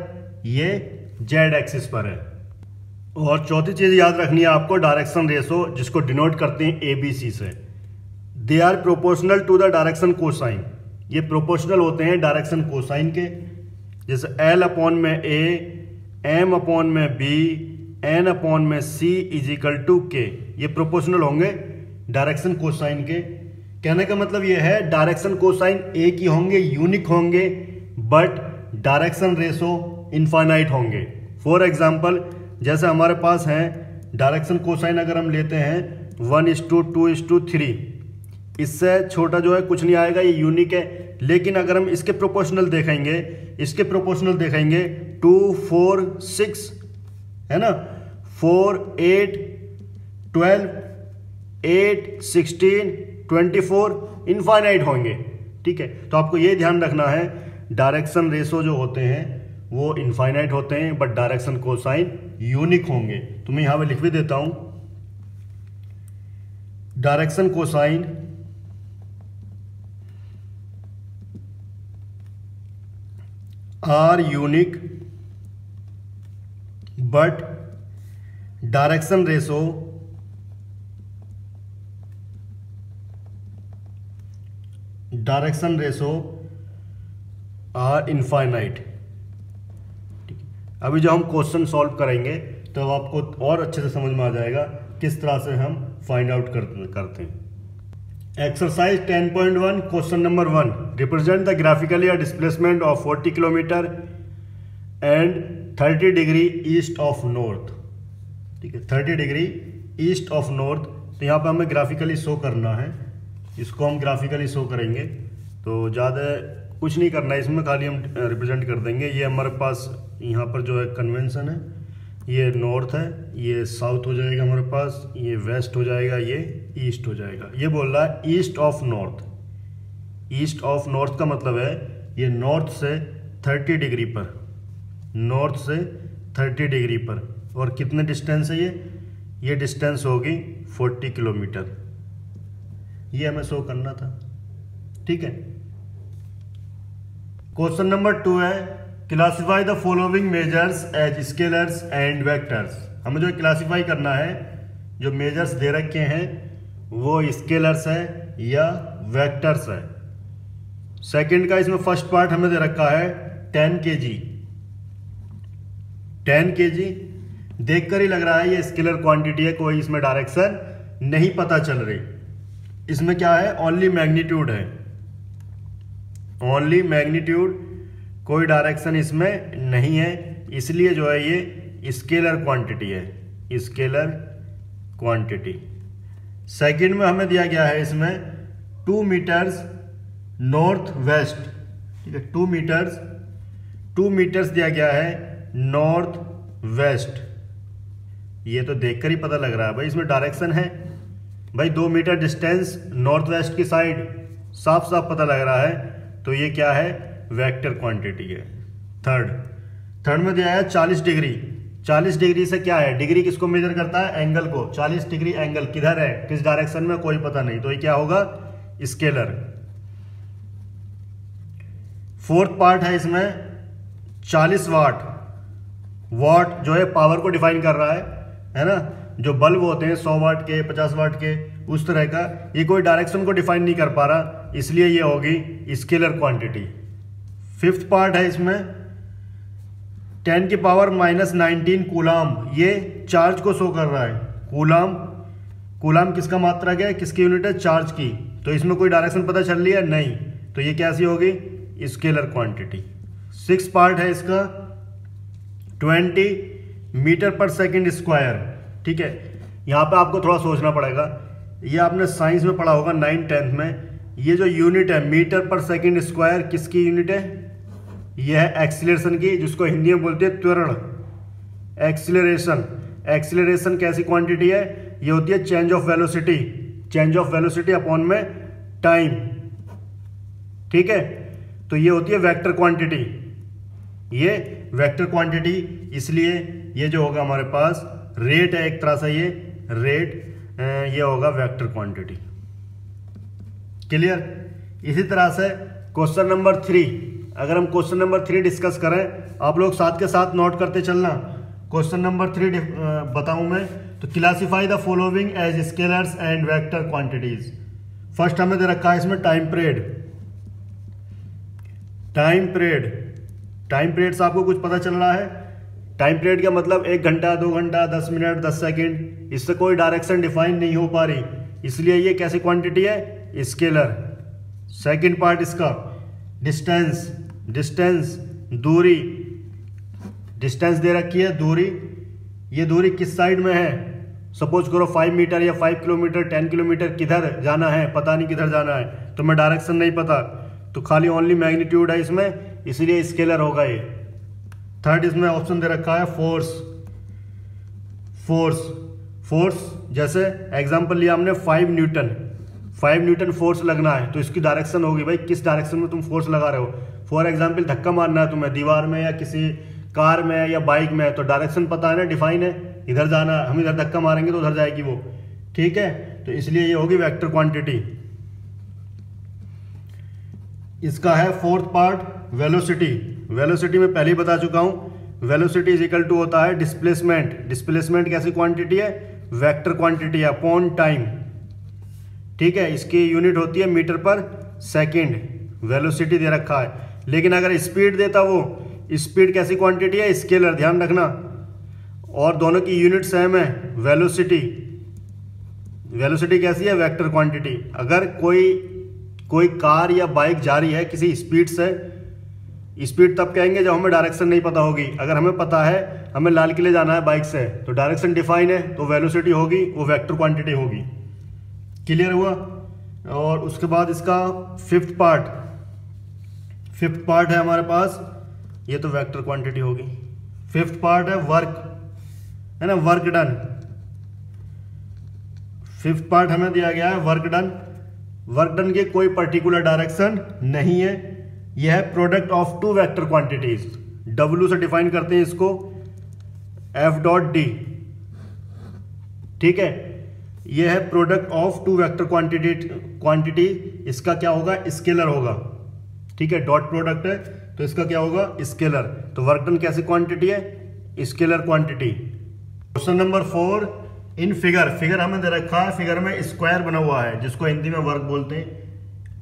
ये जेड एक्सिस पर है। और चौथी चीज़ याद रखनी है आपको, डायरेक्शन रेशो, जिसको डिनोट करते हैं ABC से। They are proportional to the direction cosine. ये प्रोपोर्शनल होते हैं डायरेक्शन कोसाइन के, जैसे L अपॉन में A, M अपॉन में B, N अपॉन में C is equal to K। ये प्रोपोर्शनल होंगे डायरेक्शन कोसाइन के। कहने का मतलब यह है डायरेक्शन कोसाइन एक ही होंगे, यूनिक होंगे, बट डायरेक्शन रेशो इनफाइनाइट होंगे। फॉर एग्जाम्पल जैसे हमारे पास हैं डायरेक्शन कोसाइन अगर हम लेते हैं 1:2:3, इससे छोटा जो है कुछ नहीं आएगा, ये यूनिक है। लेकिन अगर हम इसके प्रोपोर्शनल देखेंगे, 2, 4, 6 है ना, 4, 8, 12, 8, 16, 24 इनफाइनाइट होंगे। ठीक है, तो आपको ये ध्यान रखना है डायरेक्शन रेशो जो होते हैं वो इनफाइनाइट होते हैं, बट डायरेक्शन कोसाइन यूनिक होंगे। तो मैं यहां पे लिख भी देता हूं, direction cosine are unique but direction ratio are infinite. ठीक है, अभी जो हम क्वेश्चन सॉल्व करेंगे तो आपको और अच्छे से समझ में आ जाएगा किस तरह से हम फाइंड आउट करते हैं। Exercise 10.1 question number 1, represent the graphically a displacement of 40 kilometre and 30 degree east of north. ठीक है, 30 डिग्री ईस्ट ऑफ नॉर्थ। तो यहाँ पे हमें ग्राफिकली शो करना है, इसको हम ग्राफिकली शो करेंगे। तो ज़्यादा कुछ नहीं करना है इसमें, खाली हम रिप्रेजेंट कर देंगे। ये हमारे पास यहाँ पर जो है कन्वेंशन है, ये नॉर्थ है, ये साउथ हो जाएगा हमारे पास, ये वेस्ट हो जाएगा, ये ईस्ट हो जाएगा। ये बोल रहा है east of north. East of north का मतलब है ये नॉर्थ से 30 डिग्री पर, नॉर्थ से 30 डिग्री पर। और कितने डिस्टेंस है ये डिस्टेंस होगी 40 किलोमीटर। ये हमें शो करना था। ठीक है, क्वेश्चन नंबर 2 है, classify the following measures as scalars and vectors. हमें जो क्लासिफाई करना है, जो मेजर्स दे रखे हैं वो स्केलर्स है या वेक्टर्स है। सेकंड का इसमें फर्स्ट पार्ट हमें दे रखा है 10 kg। 10 kg देखकर ही लग रहा है ये स्केलर क्वांटिटी है, कोई इसमें डायरेक्शन नहीं पता चल रही। इसमें क्या है, ओनली मैग्नीट्यूड है, ओनली मैग्नीट्यूड, कोई डायरेक्शन इसमें नहीं है, इसलिए जो है ये स्केलर क्वांटिटी है, स्केलर क्वांटिटी। सेकंड में हमें दिया गया है इसमें 2 मीटर्स नॉर्थ वेस्ट। ठीक है, 2 मीटर्स दिया गया है नॉर्थ वेस्ट। ये तो देखकर ही पता लग रहा है भाई इसमें डायरेक्शन है। भाई 2 मीटर डिस्टेंस नॉर्थ वेस्ट की साइड, साफ साफ पता लग रहा है। तो ये क्या है, वेक्टर क्वांटिटी है। थर्ड में दिया है 40 डिग्री। 40 डिग्री से क्या है, डिग्री किसको मेजर करता है, एंगल को। 40 डिग्री एंगल किधर है, किस डायरेक्शन में, कोई पता नहीं। तो ये क्या होगा, स्केलर। फोर्थ पार्ट है इसमें 40 वाट। वाट जो है पावर को डिफाइन कर रहा है ना, जो बल्ब होते हैं 100 वाट के, 50 वाट के, उस तरह का। ये कोई डायरेक्शन को डिफाइन नहीं कर पा रहा, इसलिए ये होगी स्केलर क्वांटिटी। फिफ्थ पार्ट है इसमें 10 की पावर -19 कूलाम। ये चार्ज को शो कर रहा है। कूलाम किसका मात्रक है, किसकी यूनिट है, चार्ज की। तो इसमें कोई डायरेक्शन पता चल रही है नहीं, तो ये कैसी होगी, स्केलर क्वांटिटी। सिक्स पार्ट है इसका 20 मीटर पर सेकंड स्क्वायर। ठीक है, यहाँ पे आपको थोड़ा सोचना पड़ेगा। ये आपने साइंस में पढ़ा होगा 9th-10th में। ये जो यूनिट है मीटर पर सेकंड स्क्वायर, किसकी यूनिट है, यह है एक्सीलरेशन की, जिसको हिंदी में बोलते हैं त्वरण, एक्सीलरेशन। एक्सीलरेशन कैसी क्वांटिटी है, ये होती है चेंज ऑफ वेलोसिटी अपॉन में टाइम। ठीक है, तो ये होती है वेक्टर क्वांटिटी। ये वेक्टर क्वांटिटी, इसलिए ये जो होगा हमारे पास रेट है, एक तरह से ये रेट, ये होगा वेक्टर क्वांटिटी। क्लियर। इसी तरह से क्वेश्चन नंबर 3, अगर हम क्वेश्चन नंबर 3 डिस्कस करें, आप लोग साथ के साथ नोट करते चलना। क्वेश्चन नंबर 3 बताऊं मैं, तो classify the following as scalars and vector quantities. First हमें दे रखा है इसमें टाइम पीरियड से आपको कुछ पता चल रहा है। टाइम पीरियड का मतलब 1 घंटा, 2 घंटा, 10 मिनट, 10 सेकंड। इससे कोई डायरेक्शन डिफाइन नहीं हो पा रही, इसलिए ये कैसी क्वांटिटी है, स्केलर। सेकंड पार्ट इसका डिस्टेंस, डिस्टेंस दूरी, डिस्टेंस दे रखी है दूरी, ये दूरी किस साइड में है, सपोज करो 5 मीटर या 5 किलोमीटर 10 किलोमीटर, किधर जाना है पता नहीं किधर जाना है, तो मैं डायरेक्शन नहीं पता, तो खाली ओनली मैग्नीट्यूड है इसमें, इसलिए स्केलर होगा ये। थर्ड इसमें ऑप्शन दे रखा है फोर्स, फोर्स, फोर्स जैसे एग्जांपल लिया हमने 5 न्यूटन, 5 न्यूटन फोर्स लगना है तो इसकी डायरेक्शन होगी भाई किस डायरेक्शन में तुम फोर्स लगा रहे हो। फॉर एग्जांपल धक्का मारना है तुम्हें दीवार में या किसी कार में या बाइक में, तो डायरेक्शन पता है ना, डिफाइन है, इधर जाना, हम इधर धक्का मारेंगे तो उधर जाएगी वो, ठीक है। तो इसलिए ये होगी वेक्टर क्वांटिटी। इसका है फोर्थ पार्ट वेलोसिटी। वेलोसिटी में पहले ही बता चुका हूं, वेलोसिटी इज इक्वल टू होता है डिस्प्लेसमेंट। डिस्प्लेसमेंट कैसी क्वांटिटी है, वेक्टर क्वांटिटी है अपॉन टाइम, ठीक है। इसकी यूनिट होती है मीटर पर सेकंड, वेलोसिटी दे रखा है। लेकिन अगर स्पीड देता वो, स्पीड कैसी क्वांटिटी है, स्केलर, ध्यान रखना, और दोनों की यूनिट सेम है वेलोसिटी। वेलोसिटी कैसी है, वेक्टर क्वांटिटी। अगर कोई कार या बाइक जा रही है किसी स्पीड से, स्पीड तब कहेंगे जब हमें डायरेक्शन नहीं पता होगी। अगर हमें पता है हमें लाल किले जाना है बाइक से, तो डायरेक्शन डिफाइन है, तो वेलोसिटी होगी, वो वेक्टर क्वांटिटी होगी। क्लियर हुआ। और उसके बाद इसका फिफ्थ पार्ट है हमारे पास, ये तो वेक्टर क्वांटिटी होगी। फिफ्थ पार्ट है वर्क, है ना, वर्क डन। फिफ्थ पार्ट हमें दिया गया है वर्क डन। वर्क डन की कोई पर्टिकुलर डायरेक्शन नहीं है, यह है product of two vector quantities. W से डिफाइन करते हैं इसको, F.D, ठीक है। यह है product of two vector quantity. इसका क्या होगा, स्केलर होगा, ठीक है। डॉट प्रोडक्ट है तो इसका क्या होगा, स्केलर। तो वर्क डन कैसी क्वांटिटी है, scalar quantity. Question number 4 in figure हमें दे रखा है, फिगर में स्क्वायर बना हुआ है जिसको हिंदी में वर्क बोलते हैं।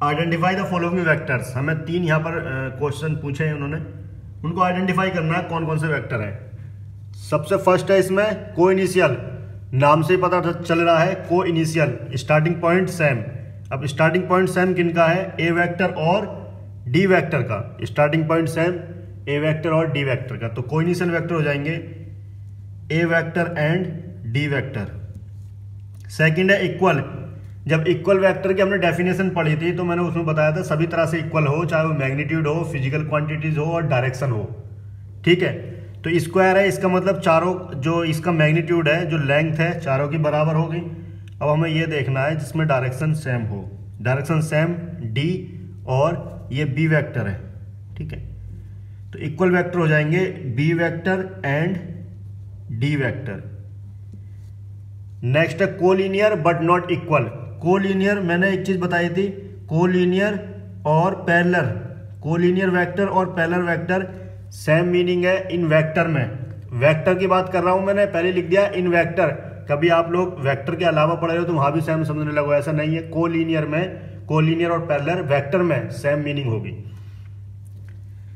आइडेंटिफाई द फॉलोइंग वेक्टर्स, हमें 3 यहाँ पर क्वेश्चन पूछे हैं उन्होंने, उनको आइडेंटिफाई करना है कौन कौन से वेक्टर है। सबसे फर्स्ट है इसमें को इनिशियल, नाम से ही पता चल रहा है coinitial, starting point same. अब स्टार्टिंग पॉइंट सेम किनका है, ए वेक्टर और डी वेक्टर का। Starting point same A vector और डी वेक्टर का, तो को इनिशियल वेक्टर हो जाएंगे A vector and D vector. Second है इक्वल। जब इक्वल वेक्टर की हमने डेफिनेशन पढ़ी थी तो मैंने उसमें बताया था सभी तरह से इक्वल हो, चाहे वो मैग्नीट्यूड हो, फिजिकल क्वांटिटीज हो और डायरेक्शन हो, ठीक है। तो स्क्वायर है, इसका मतलब चारों, जो इसका मैग्नीट्यूड है, जो लेंथ है, चारों की बराबर होगी। अब हमें ये देखना है जिसमें डायरेक्शन सेम हो, डायरेक्शन सेम डी, और ये बी वेक्टर है, ठीक है। तो इक्वल वेक्टर हो जाएंगे B vector and D vector. Next है collinear but not equal. Collinear मैंने एक चीज बताई थी, कोलिनियर और पैरेलल, कोलिनियर वेक्टर और पैरेलल वेक्टर सेम मीनिंग है इन वेक्टर में। वेक्टर की बात कर रहा हूं मैंने, पहले लिख दिया इन वेक्टर। कभी आप लोग वेक्टर के अलावा पढ़ रहे हो तो वहां भी सेम समझने लगो, ऐसा नहीं है। कोलिनियर में, कोलिनियर और पैरेलल वेक्टर में सेम मीनिंग होगी।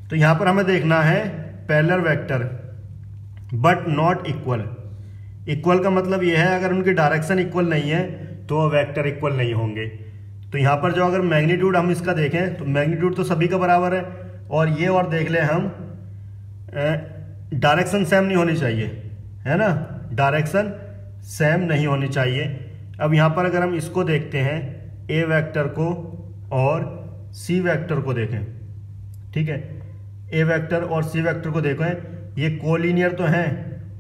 तो यहां पर हमें देखना है parallel vector but not equal. Equal का मतलब यह है अगर उनकी डायरेक्शन इक्वल नहीं है तो वेक्टर इक्वल नहीं होंगे। तो यहां पर जो अगर मैग्नीट्यूड हम इसका देखें तो मैग्नीट्यूड तो सभी का बराबर है, और ये और देख ले हम, डायरेक्शन सेम नहीं होनी चाहिए, है ना, डायरेक्शन सेम नहीं होनी चाहिए। अब यहां पर अगर हम इसको देखते हैं, ए वेक्टर को और सी वेक्टर को देखें, ठीक है, ए वेक्टर और सी वेक्टर को देखें, ये कोलिनियर तो हैं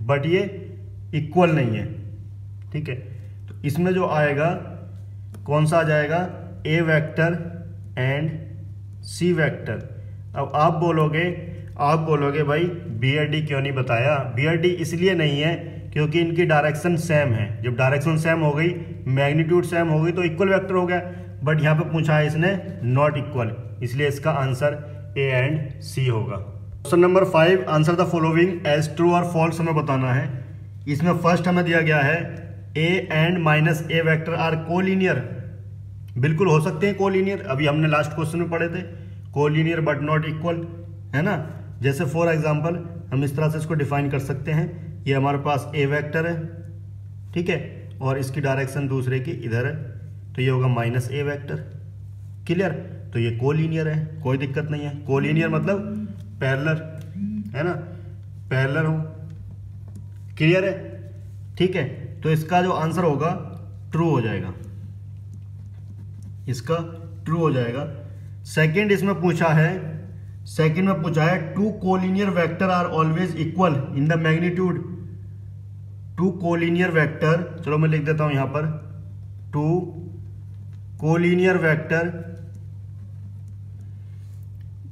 बट ये इक्वल नहीं है, ठीक है। तो इसमें जो आएगा कौन सा आ जाएगा, ए वेक्टर एंड सी वेक्टर। अब आप बोलोगे भाई BRD क्यों नहीं बताया। BRD इसलिए नहीं है क्योंकि इनकी डायरेक्शन सेम है। जब डायरेक्शन सेम हो गई, मैग्नीट्यूड सेम हो गई, तो इक्वल वेक्टर हो गया। बट यहाँ पे पूछा है इसने नॉट इक्वल, इसलिए इसका आंसर A एंड C होगा। Question number 5 answer the following as true और फॉल्स हमें बताना है। इसमें फर्स्ट हमें दिया गया है A and minus A vector are collinear. बिल्कुल हो सकते हैं कोलिनियर, अभी हमने लास्ट क्वेश्चन में पढ़े थे, कोलिनियर बट नॉट इक्वल, है ना। जैसे फॉर एग्जांपल हम इस तरह से इसको डिफाइन कर सकते हैं, ये हमारे पास A वेक्टर है, ठीक है, और इसकी डायरेक्शन दूसरे की इधर है, तो ये होगा माइनस ए वेक्टर। क्लियर? तो ये कोलिनियर है, कोई दिक्कत नहीं है। कोलिनियर मतलब पैरेलल, है ना, पैरेलल हो। क्लियर है? ठीक है, तो इसका जो आंसर होगा ट्रू हो जाएगा, इसका ट्रू हो जाएगा। सेकंड इसमें पूछा है, सेकंड में पूछा है two collinear vector are always equal in the magnitude. Two collinear vector, चलो मैं लिख देता हूं यहां पर, two collinear vector,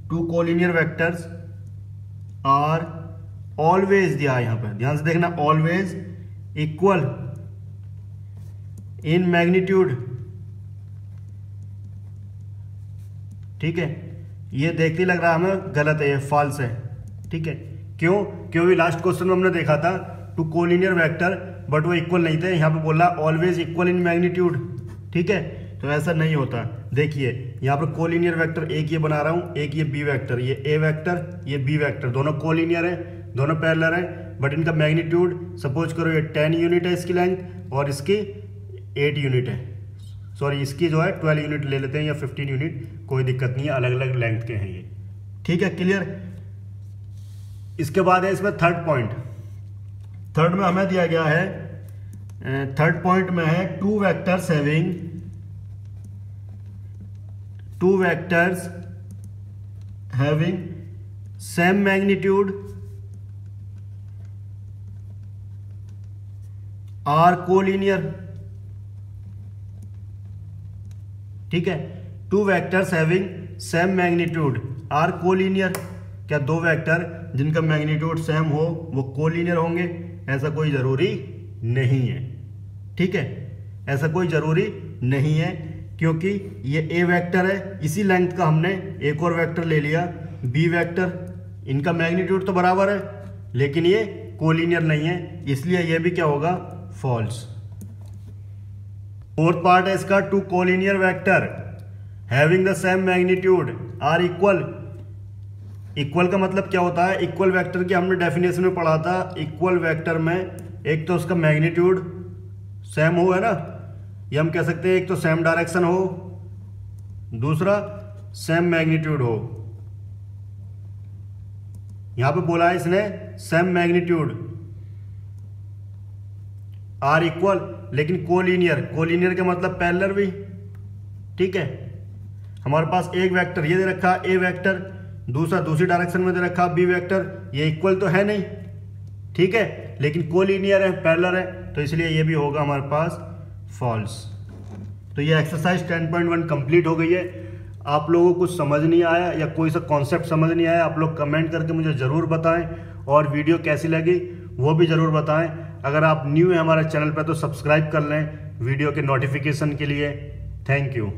two collinear vectors are always दिया है यहां पर, ध्यान से देखना, ऑलवेज इक्वल इन मैग्नीट्यूड। ठीक है, ये देखते लग रहा है हमें गलत है, ये फॉल्स है। ठीक है, क्यों? क्योंकि लास्ट क्वेश्चन में हमने देखा था टू कोलिनियर वेक्टर, बट वो इक्वल नहीं थे। यहाँ पे बोला ऑलवेज इक्वल इन मैग्नीट्यूड। ठीक है, तो ऐसा नहीं होता। देखिए यहाँ पर कोलिनियर वेक्टर एक ये बना रहा हूँ, एक ये बी वेक्टर, ये ए वेक्टर, ये बी वेक्टर, दोनों कोलिनियर है, दोनों पैरेलल है, बट इनका मैग्नीट्यूड सपोज करो ये 10 यूनिट है इसकी लेंथ, और इसकी 8 यूनिट है, सॉरी इसकी जो है 12 यूनिट ले लेते हैं या 15 यूनिट, कोई दिक्कत नहीं है, अलग अलग लेंथ के हैं ये। ठीक है, क्लियर? इसके बाद है इसमें थर्ड पॉइंट। थर्ड में हमें दिया गया है, थर्ड पॉइंट में है two vectors having same magnitude are collinear. ठीक है, two vectors having same magnitude are collinear. क्या दो वेक्टर जिनका मैग्नीट्यूड सेम हो वो कोलिनियर होंगे? ऐसा कोई जरूरी नहीं है। ठीक है, ऐसा कोई जरूरी नहीं है, क्योंकि ये ए वेक्टर है, इसी लेंथ का हमने एक और वेक्टर ले लिया बी वेक्टर, इनका मैग्नीट्यूड तो बराबर है लेकिन ये कोलिनियर नहीं है, इसलिए ये भी क्या होगा? फॉल्स। फोर्थ पार्ट है इसका, two collinear vector having the same magnitude are equal. Equal का मतलब क्या होता है? इक्वल वेक्टर की हमने डेफिनेशन में पढ़ा था, इक्वल वेक्टर में एक तो उसका मैग्नीट्यूड सेम हो, है ना, ये हम कह सकते हैं, एक तो सेम डायरेक्शन हो, दूसरा सेम मैग्नीट्यूड हो। यहां पे बोला है इसने सेम मैग्नीट्यूड आर इक्वल, लेकिन कोलिनियर, कोलिनियर का मतलब पैरेलल भी। ठीक है, हमारे पास एक वेक्टर ये दे रखा ए वेक्टर, दूसरा दूसरी डायरेक्शन में दे रखा बी वेक्टर, ये इक्वल तो है नहीं। ठीक है, लेकिन कोलिनियर है, पैरेलल है, तो इसलिए ये भी होगा हमारे पास फॉल्स। तो ये एक्सरसाइज 10.1 कंप्लीट हो गई है। आप लोगों को कुछ समझ नहीं आया या कोई सा कॉन्सेप्ट समझ नहीं आया, आप लोग कमेंट करके मुझे ज़रूर बताएं, और वीडियो कैसी लगी वो भी ज़रूर बताएं। अगर आप न्यू हैं हमारे चैनल पर तो सब्सक्राइब कर लें वीडियो के नोटिफिकेशन के लिए। Thank you.